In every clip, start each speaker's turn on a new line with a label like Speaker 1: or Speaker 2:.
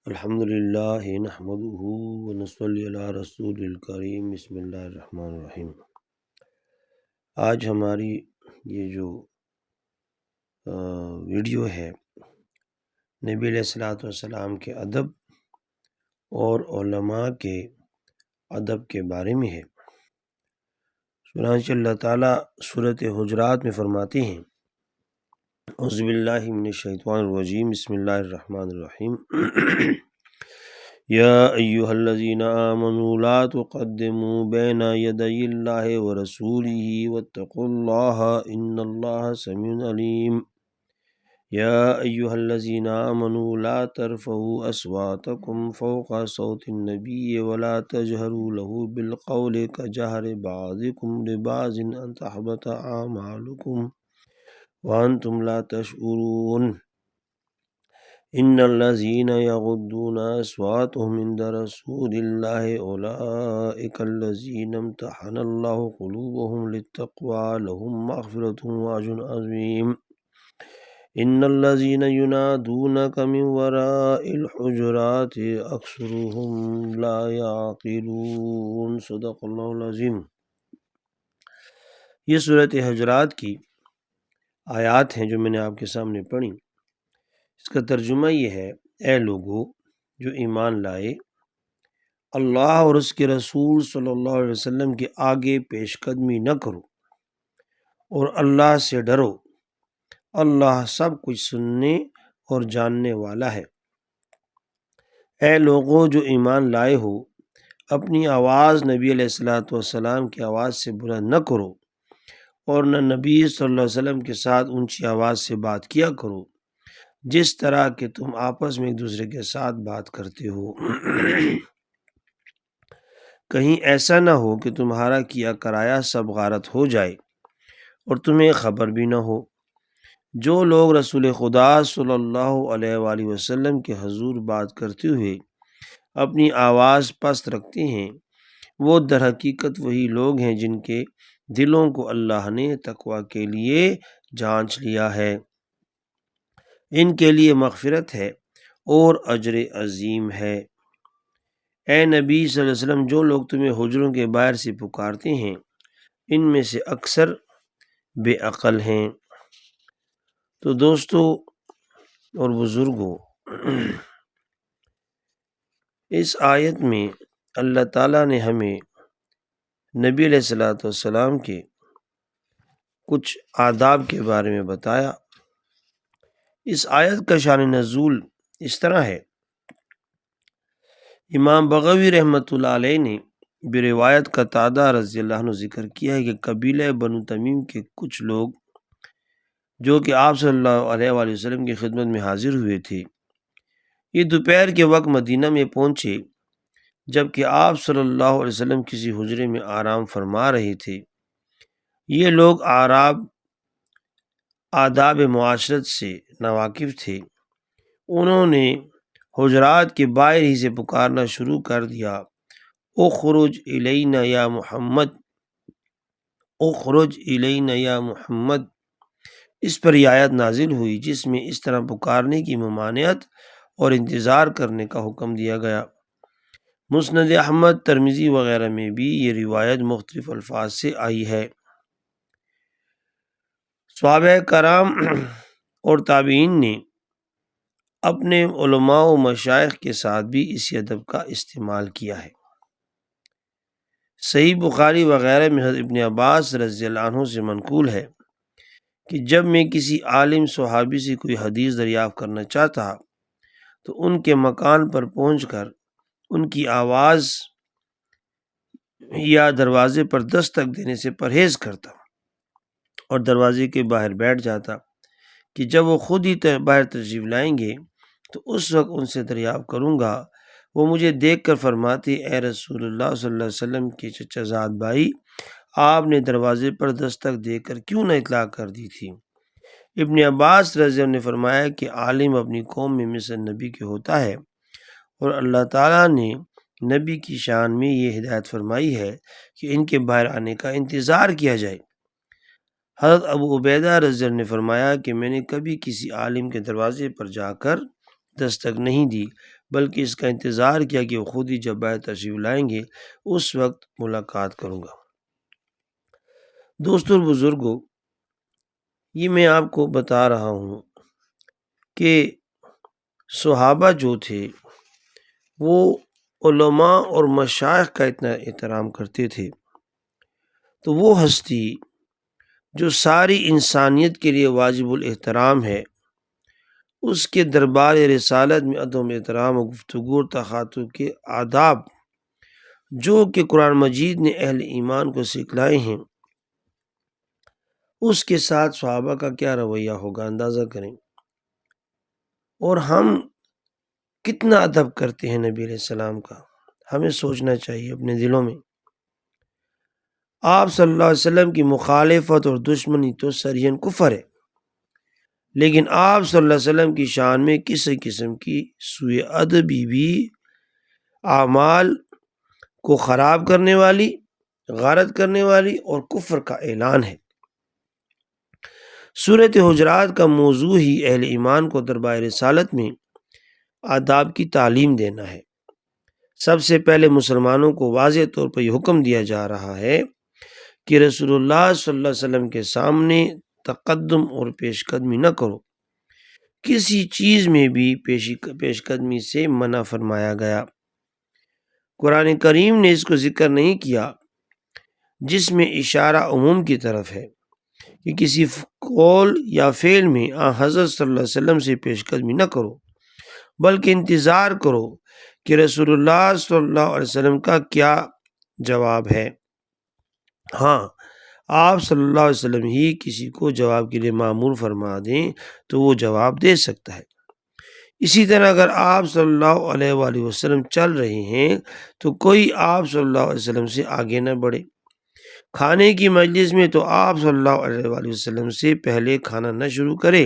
Speaker 1: الحمد للہ نحمدہ ونصلی علی رسول الکریم بسم اللہ الرحمن الرحیم۔ آج ہماری یہ جو ویڈیو ہے نبی علیہ الصلوۃ والسلام کے ادب اور علماء کے ادب کے بارے میں ہے۔ چنانچہ اللہ تعالیٰ سورۃ حجرات میں فرماتے ہیں اعوذ باللہ من الشیطان الرجیم بسم اللہ الرحمن الرحیم یا ایہا الذین آمنوا لا تقدموا بین یدی اللہ ورسولہ واتقوا اللہ ان اللہ سمیع علیم۔ یا ایہا الذین آمنوا لا ترفعوا اصواتکم فوق صوت النبی ولا تجہروا لہ بالقول کجہر بعضکم لبعض ان تحبط اعمالکم وانتم لا تشعرون۔ ان الذین یغضون اصواتهم عند رسول اللہ اولئک الذین امتحن اللہ قلوبهم للتقوی لهم مغفرۃ واجر عظیم۔ ان الذین ینادونک من وراء الحجرات اکثرهم لا یعقلون۔ صدق اللہ العظیم۔ یہ سورۃ حجرات کی آیات ہیں جو میں نے آپ کے سامنے پڑھی۔ اس کا ترجمہ یہ ہے، اے لوگو جو ایمان لائے، اللہ اور اس کے رسول صلی اللہ علیہ وسلم کے آگے پیش قدمی نہ کرو اور اللہ سے ڈرو، اللہ سب کچھ سننے اور جاننے والا ہے۔ اے لوگو جو ایمان لائے ہو، اپنی آواز نبی علیہ الصلوۃ والسلام کی آواز سے بلند نہ کرو اور نہ نبی صلی اللہ علیہ وسلم کے ساتھ اونچی آواز سے بات کیا کرو جس طرح کہ تم آپس میں ایک دوسرے کے ساتھ بات کرتے ہو، کہیں ایسا نہ ہو کہ تمہارا کیا کرایا سب غارت ہو جائے اور تمہیں خبر بھی نہ ہو۔ جو لوگ رسول خدا صلی اللہ علیہ وآلہ وسلم کے حضور بات کرتے ہوئے اپنی آواز پست رکھتے ہیں، وہ در حقیقت وہی لوگ ہیں جن کے دلوں کو اللہ نے تقوی کے لیے جانچ لیا ہے، ان کے لیے مغفرت ہے اور اجر عظیم ہے۔ اے نبی صلی اللہ علیہ وسلم، جو لوگ تمہیں حجروں کے باہر سے پکارتے ہیں ان میں سے اکثر بے عقل ہیں۔ تو دوستو اور بزرگوں، اس آیت میں اللہ تعالیٰ نے ہمیں نبی علیہ الصلوۃ والسلام کے کچھ آداب کے بارے میں بتایا۔ اس آیت کا شان نزول اس طرح ہے، امام بغوی رحمۃ اللہ علیہ نے بروایت قتادہ رضی اللہ عنہ ذکر کیا ہے کہ قبیلہ بنو تمیم کے کچھ لوگ جو کہ آپ صلی اللہ علیہ وآلہ وسلم کی خدمت میں حاضر ہوئے تھے، یہ دوپہر کے وقت مدینہ میں پہنچے جبکہ آپ صلی اللہ علیہ وسلم کسی حجرے میں آرام فرما رہے تھے۔ یہ لوگ آداب معاشرت سے ناواقف تھے، انہوں نے حجرات کے باہر ہی سے پکارنا شروع کر دیا، اخرج الینا یا محمد، اخرج الینا یا محمد۔ اس پر یہ آیت نازل ہوئی جس میں اس طرح پکارنے کی ممانعت اور انتظار کرنے کا حکم دیا گیا۔ مسند احمد، ترمذی وغیرہ میں بھی یہ روایت مختلف الفاظ سے آئی ہے۔ صحابہ کرام اور تابعین نے اپنے علماء و مشائخ کے ساتھ بھی اسی ادب کا استعمال کیا ہے۔ صحیح بخاری وغیرہ میں حضرت ابن عباس رضی اللہ عنہ سے منقول ہے کہ جب میں کسی عالم صحابی سے کوئی حدیث دریافت کرنا چاہتا تو ان کے مکان پر پہنچ کر ان کی آواز یا دروازے پر دستک دینے سے پرہیز کرتا اور دروازے کے باہر بیٹھ جاتا کہ جب وہ خود ہی باہر تشریف لائیں گے تو اس وقت ان سے دریافت کروں گا۔ وہ مجھے دیکھ کر فرماتے، اے رسول اللہ صلی اللہ علیہ وسلم کے چچا زاد بھائی، آپ نے دروازے پر دستک دے کر کیوں نہ اطلاع کر دی تھی؟ ابن عباس رضی اللہ عنہ نے فرمایا کہ عالم اپنی قوم میں مثل نبی کے ہوتا ہے، اور اللہ تعالیٰ نے نبی کی شان میں یہ ہدایت فرمائی ہے کہ ان کے باہر آنے کا انتظار کیا جائے۔ حضرت ابو عبیدہ رضی اللہ عنہ نے فرمایا کہ میں نے کبھی کسی عالم کے دروازے پر جا کر دستک نہیں دی، بلکہ اس کا انتظار کیا کہ وہ خود ہی جب بیت تشریف لائیں گے اس وقت ملاقات کروں گا۔ دوستو اور بزرگوں، یہ میں آپ کو بتا رہا ہوں کہ صحابہ جو تھے وہ علماء اور مشائخ کا اتنا احترام کرتے تھے، تو وہ ہستی جو ساری انسانیت کے لیے واجب الاحترام ہے، اس کے دربار رسالت میں عدم احترام و گفتگو اور تخاطب کے آداب جو کہ قرآن مجید نے اہل ایمان کو سکھلائے ہیں، اس کے ساتھ صحابہ کا کیا رویہ ہوگا اندازہ کریں۔ اور ہم کتنا ادب کرتے ہیں نبی علیہ السلام کا، ہمیں سوچنا چاہیے اپنے دلوں میں۔ آپ صلی اللہ علیہ وسلم کی مخالفت اور دشمنی تو صریحاً کفر ہے، لیکن آپ صلی اللہ علیہ وسلم کی شان میں کسی قسم کی سوء ادبی بھی اعمال کو خراب کرنے والی، غارت کرنے والی اور کفر کا اعلان ہے۔ سورۃ حجرات کا موضوع ہی اہل ایمان کو دربار رسالت میں آداب کی تعلیم دینا ہے۔ سب سے پہلے مسلمانوں کو واضح طور پر یہ حکم دیا جا رہا ہے کہ رسول اللہ صلی اللہ علیہ وسلم کے سامنے تقدم اور پیش قدمی نہ کرو۔ کسی چیز میں بھی پیش قدمی سے منع فرمایا گیا۔ قرآن کریم نے اس کو ذکر نہیں کیا، جس میں اشارہ عموم کی طرف ہے کہ کسی قول یا فعل میں حضرت صلی اللہ علیہ وسلم سے پیش قدمی نہ کرو، بلکہ انتظار کرو کہ رسول اللہ صلی اللہ علیہ وسلم کا کیا جواب ہے۔ ہاں، آپ صلی اللہ علیہ وسلم ہی کسی کو جواب کے لیے مامور فرما دیں تو وہ جواب دے سکتا ہے۔ اسی طرح اگر آپ صلی اللہ علیہ وآلہ وسلم چل رہے ہیں تو کوئی آپ صلی اللہ علیہ وسلم سے آگے نہ بڑھے۔ کھانے کی مجلس میں تو آپ صلی اللہ علیہ وآلہ وسلم سے پہلے کھانا نہ شروع کرے،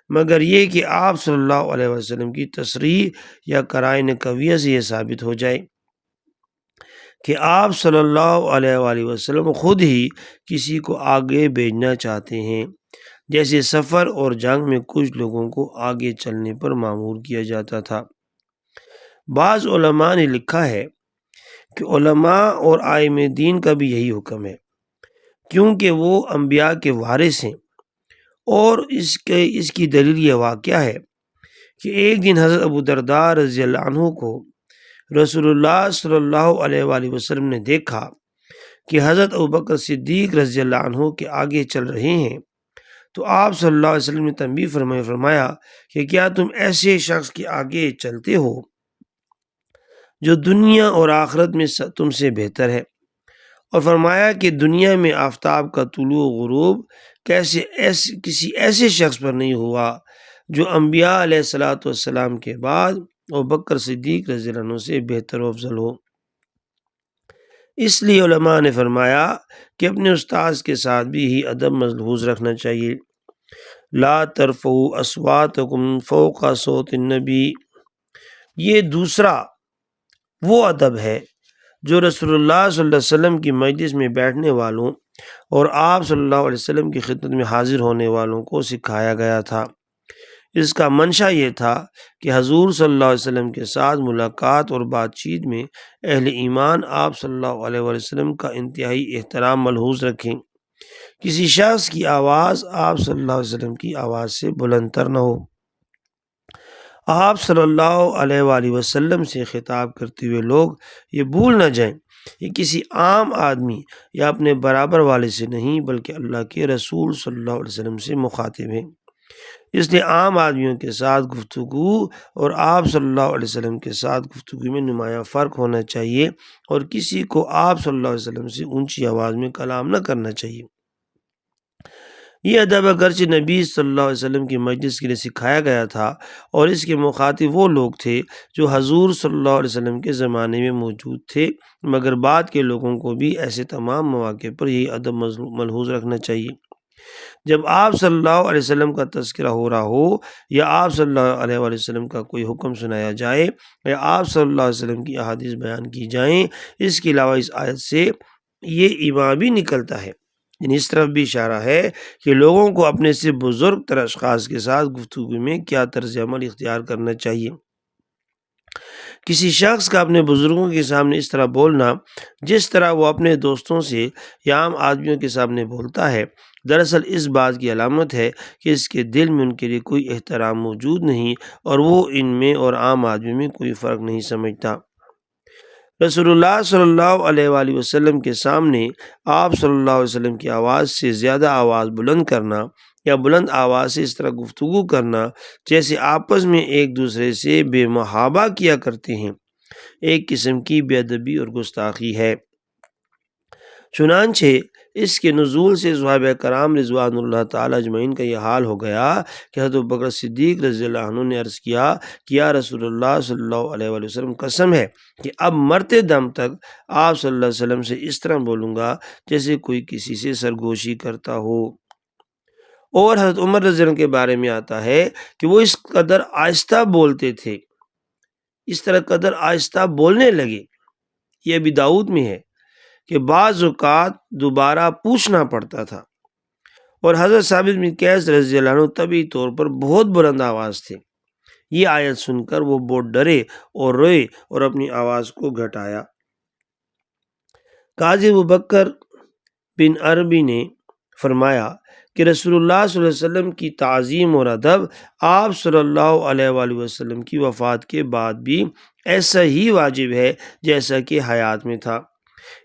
Speaker 1: مگر یہ کہ آپ صلی اللہ علیہ وسلم کی تصریح یا قرائن قویہ سے یہ ثابت ہو جائے کہ آپ صلی اللہ علیہ وآلہ وسلم خود ہی کسی کو آگے بھیجنا چاہتے ہیں، جیسے سفر اور جنگ میں کچھ لوگوں کو آگے چلنے پر مامور کیا جاتا تھا۔ بعض علماء نے لکھا ہے کہ علماء اور ائمہ دین کا بھی یہی حکم ہے، کیونکہ وہ انبیاء کے وارث ہیں، اور اس کی دلیل یہ واقعہ ہے کہ ایک دن حضرت ابو درداء رضی اللہ عنہ کو رسول اللہ صلی اللہ علیہ وآلہ وسلم نے دیکھا کہ حضرت ابوبکر صدیق رضی اللہ عنہ کے آگے چل رہے ہیں، تو آپ صلی اللہ علیہ وسلم نے تنبیہ فرمایا کہ کیا تم ایسے شخص کے آگے چلتے ہو جو دنیا اور آخرت میں تم سے بہتر ہے، اور فرمایا کہ دنیا میں آفتاب کا طلوع و غروب کسی ایسے شخص پر نہیں ہوا جو انبیاء علیہ الصلوۃ والسلام کے بعد ابوبکر صدیق رضی اللہ عنہ سے بہتر و افضل ہو۔ اس لیے علماء نے فرمایا کہ اپنے استاذ کے ساتھ بھی ہی ادب ملحوظ رکھنا چاہیے۔ لا ترفعوا اصواتکم فوق صوت النبی، یہ دوسرا وہ ادب ہے جو رسول اللہ صلی اللہ علیہ وسلم کی مجلس میں بیٹھنے والوں اور آپ صلی اللہ علیہ وسلم کی خدمت میں حاضر ہونے والوں کو سکھایا گیا تھا۔ اس کا منشا یہ تھا کہ حضور صلی اللہ علیہ وسلم کے ساتھ ملاقات اور بات چیت میں اہل ایمان آپ صلی اللہ علیہ وسلم کا انتہائی احترام ملحوظ رکھیں۔ کسی شخص کی آواز آپ صلی اللہ علیہ وسلم کی آواز سے بلند تر نہ ہو۔ آپ صلی اللہ علیہ وآلہ وسلم سے خطاب کرتے ہوئے لوگ یہ بھول نہ جائیں یہ کسی عام آدمی یا اپنے برابر والے سے نہیں، بلکہ اللہ کے رسول صلی اللہ علیہ وسلم سے مخاطب ہیں۔ اس لیے عام آدمیوں کے ساتھ گفتگو اور آپ صلی اللہ علیہ وسلم کے ساتھ گفتگو میں نمایاں فرق ہونا چاہیے، اور کسی کو آپ صلی اللہ علیہ وسلم سے اونچی آواز میں کلام نہ کرنا چاہیے۔ یہ ادب اگرچہ نبی صلی اللہ علیہ وسلم کی مجلس کے لیے سکھایا گیا تھا، اور اس کے مخاطب وہ لوگ تھے جو حضور صلی اللہ علیہ وسلم کے زمانے میں موجود تھے، مگر بعد کے لوگوں کو بھی ایسے تمام مواقع پر یہی ادب ملحوظ رکھنا چاہیے۔ جب آپ صلی اللہ علیہ وسلم کا تذکرہ ہو رہا ہو، یا آپ صلی اللہ علیہ وآلہ وسلم کا کوئی حکم سنایا جائے، یا آپ صلی اللہ علیہ وسلم کی احادیث بیان کی جائیں، اس کے علاوہ اس آیت سے یہ ایما بھی نکلتا ہے یعنی اس طرف بھی اشارہ ہے کہ لوگوں کو اپنے سے بزرگ تر اشخاص کے ساتھ گفتگو میں کیا طرز عمل اختیار کرنا چاہیے۔ کسی شخص کا اپنے بزرگوں کے سامنے اس طرح بولنا جس طرح وہ اپنے دوستوں سے یا عام آدمیوں کے سامنے بولتا ہے، دراصل اس بات کی علامت ہے کہ اس کے دل میں ان کے لیے کوئی احترام موجود نہیں اور وہ ان میں اور عام آدمی میں کوئی فرق نہیں سمجھتا۔ رسول اللہ صلی اللہ علیہ وآلہ وسلم کے سامنے آپ صلی اللہ علیہ وسلم کی آواز سے زیادہ آواز بلند کرنا یا بلند آواز سے اس طرح گفتگو کرنا جیسے آپس میں ایک دوسرے سے بے محابہ کیا کرتے ہیں، ایک قسم کی بے ادبی اور گستاخی ہے۔ چنانچہ اس کے نزول سے صحابہ کرام رضوان اللہ تعالی اجمعین کا یہ حال ہو گیا کہ حضرت ابوبکر صدیق رضی اللہ عنہ نے عرض کیا کہ یا رسول اللہ صلی اللہ علیہ وآلہ وسلم، قسم ہے کہ اب مرتے دم تک آپ صلی اللہ علیہ وسلم سے اس طرح بولوں گا جیسے کوئی کسی سے سرگوشی کرتا ہو۔ اور حضرت عمر رضی اللہ عنہ کے بارے میں آتا ہے کہ وہ اس قدر آہستہ بولتے تھے، اس طرح قدر آہستہ بولنے لگے، یہ ابی داؤد میں ہے کہ بعض اوقات دوبارہ پوچھنا پڑتا تھا۔ اور حضرت ثابت بن قیس رضی اللہ عنہ طبعی طور پر بہت بلند آواز تھے، یہ آیت سن کر وہ بہت ڈرے اور روئے اور اپنی آواز کو گھٹایا۔ قاضی ابوبکر بن عربی نے فرمایا کہ رسول اللہ صلی اللہ علیہ وسلم کی تعظیم اور ادب آپ صلی اللہ علیہ وآلہ وسلم کی وفات کے بعد بھی ایسا ہی واجب ہے جیسا کہ حیات میں تھا۔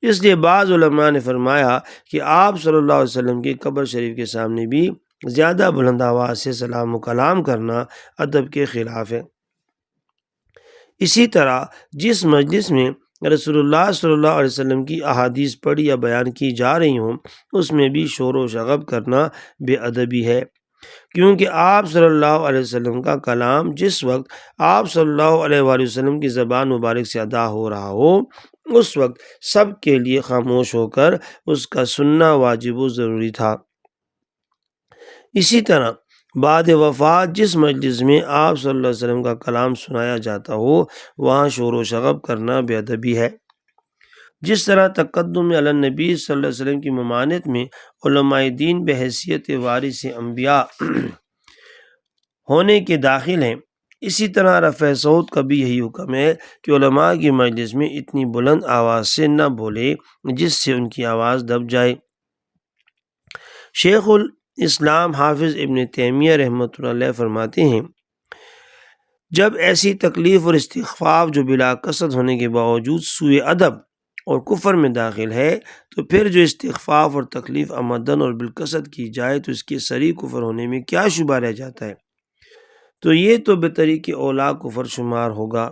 Speaker 1: اس لیے بعض علماء نے فرمایا کہ آپ صلی اللہ علیہ وسلم کی قبر شریف کے سامنے بھی زیادہ بلند آواز سے سلام و کلام کرنا ادب کے خلاف ہے۔ اسی طرح جس مجلس میں رسول اللہ صلی اللہ علیہ وسلم کی احادیث پڑھی یا بیان کی جا رہی ہوں اس میں بھی شور و شغب کرنا بے ادبی ہے، کیونکہ آپ صلی اللہ علیہ وسلم کا کلام جس وقت آپ صلی اللہ علیہ وآلہ وسلم کی زبان مبارک سے ادا ہو رہا ہو اس وقت سب کے لیے خاموش ہو کر اس کا سننا واجب و ضروری تھا۔ اسی طرح بعد وفات جس مجلس میں آپ صلی اللہ علیہ وسلم کا کلام سنایا جاتا ہو وہاں شور و شغب کرنا بے ادبی ہے۔ جس طرح تقدم علی النبی صلی اللہ علیہ وسلم کی ممانعت میں علماء دین بحیثیت وارث انبیاء ہونے کے داخل ہیں، اسی طرح رفع صوت کا بھی یہی حکم ہے کہ علماء کی مجلس میں اتنی بلند آواز سے نہ بولے جس سے ان کی آواز دب جائے۔ شیخ الاسلام حافظ ابن تیمیہ رحمۃ اللہ علیہ فرماتے ہیں جب ایسی تکلیف اور استخفاف جو بلا قصد ہونے کے باوجود سوء ادب اور کفر میں داخل ہے تو پھر جو استخفاف اور تکلیف عمدن اور بالقصد کی جائے تو اس کے صریح کفر ہونے میں کیا شبہ رہ جاتا ہے، تو یہ تو بطریق اولا کفر شمار ہوگا۔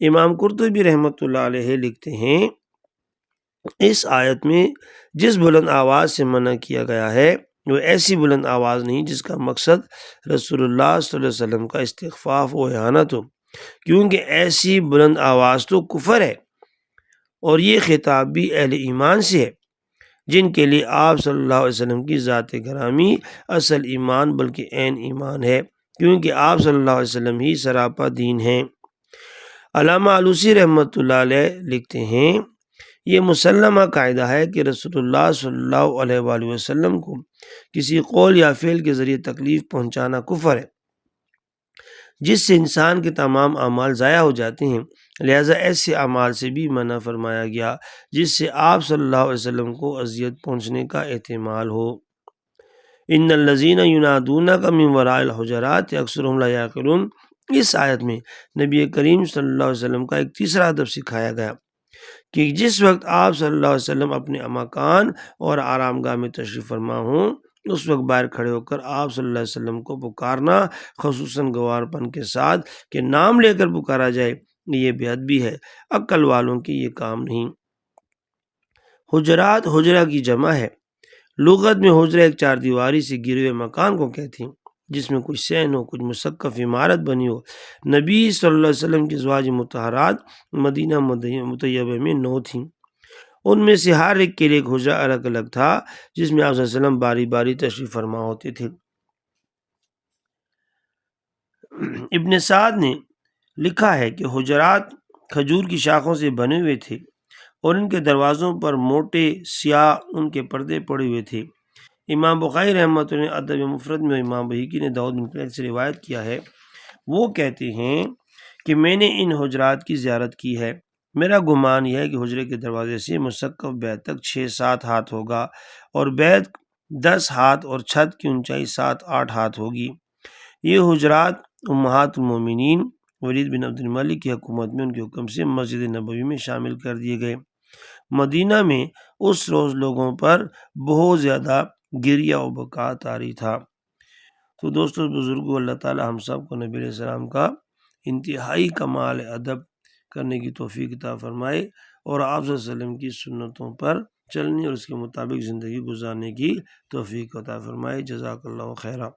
Speaker 1: امام قرطبی رحمۃ اللہ علیہ لکھتے ہیں اس آیت میں جس بلند آواز سے منع کیا گیا ہے وہ ایسی بلند آواز نہیں جس کا مقصد رسول اللہ صلی اللہ علیہ وسلم کا استخفاف و اہانت ہو، کیونکہ ایسی بلند آواز تو کفر ہے، اور یہ خطاب بھی اہل ایمان سے ہے جن کے لیے آپ صلی اللہ علیہ وسلم کی ذات گرامی اصل ایمان بلکہ عین ایمان ہے، کیونکہ آپ صلی اللہ علیہ وسلم ہی سراپا دین ہیں۔ علامہ آلوسی رحمۃ اللہ علیہ لکھتے ہیں یہ مسلمہ قاعدہ ہے کہ رسول اللہ صلی اللہ علیہ وآلہ وسلم کو کسی قول یا فعل کے ذریعے تکلیف پہنچانا کفر ہے جس سے انسان کے تمام اعمال ضائع ہو جاتے ہیں، لہذا ایسے اعمال سے بھی منع فرمایا گیا جس سے آپ صلی اللہ علیہ وسلم کو اذیت پہنچنے کا احتمال ہو۔ ان الذین ینادونک من وراء الحجرات اکثرهم لا یعقلون، اس آیت میں نبی کریم صلی اللہ علیہ وسلم کا ایک تیسرا ادب سکھایا گیا کہ جس وقت آپ صلی اللہ علیہ وسلم اپنے اماکان اور آرام گاہ میں تشریف فرما ہوں اس وقت باہر کھڑے ہو کر آپ صلی اللہ علیہ وسلم کو پکارنا، خصوصاً گوار پن کے ساتھ کہ نام لے کر پکارا جائے، یہ بے ادبی ہے، عقل والوں کی یہ کام نہیں۔ حجرات حجرہ کی جمع ہے، لغت میں حجرہ ایک چار دیواری سے گرے ہوئے مکان کو کہتی ہیں جس میں کچھ صحن ہو، کچھ مسقف عمارت بنی ہو۔ نبی صلی اللہ علیہ وسلم کی ازواج مطہرات مدینہ مطیبہ میں 9 تھیں، ان میں سے ہر ایک کے لیے ایک حجرہ الگ الگ تھا جس میں آپ صلی اللہ علیہ وسلم باری باری تشریف فرما ہوتے تھے۔ ابن سعد نے لکھا ہے کہ حجرات کھجور کی شاخوں سے بنے ہوئے تھے، اور ان کے دروازوں پر موٹے سیاہ ان کے پردے پڑے ہوئے تھے۔ امام بخاری رحمۃ اللہ ادب مفرد میں امام بہقی نے داؤد بن قیس سے روایت کیا ہے، وہ کہتے ہیں کہ میں نے ان حجرات کی زیارت کی ہے، میرا گمان یہ ہے کہ حجرے کے دروازے سے مسقف بیت تک 6-7 ہاتھ ہوگا، اور بیت 10 ہاتھ اور چھت کی اونچائی 7-8 ہاتھ ہوگی۔ یہ حجرات امہات المومنین ولید بن عبد الملک کی حکومت میں ان کے حکم سے مسجد نبوی میں شامل کر دیے گئے۔ مدینہ میں اس روز لوگوں پر بہت زیادہ گریہ و بکا طاری تھا۔ تو دوستو بزرگوں، اللہ تعالی ہم سب کو نبی علیہ السلام کا انتہائی کمال ادب کرنے کی توفیق عطا فرمائے، اور آپ صلی اللہ علیہ وسلم کی سنتوں پر چلنے اور اس کے مطابق زندگی گزارنے کی توفیق عطا فرمائے۔ جزاک اللہ خیرہ۔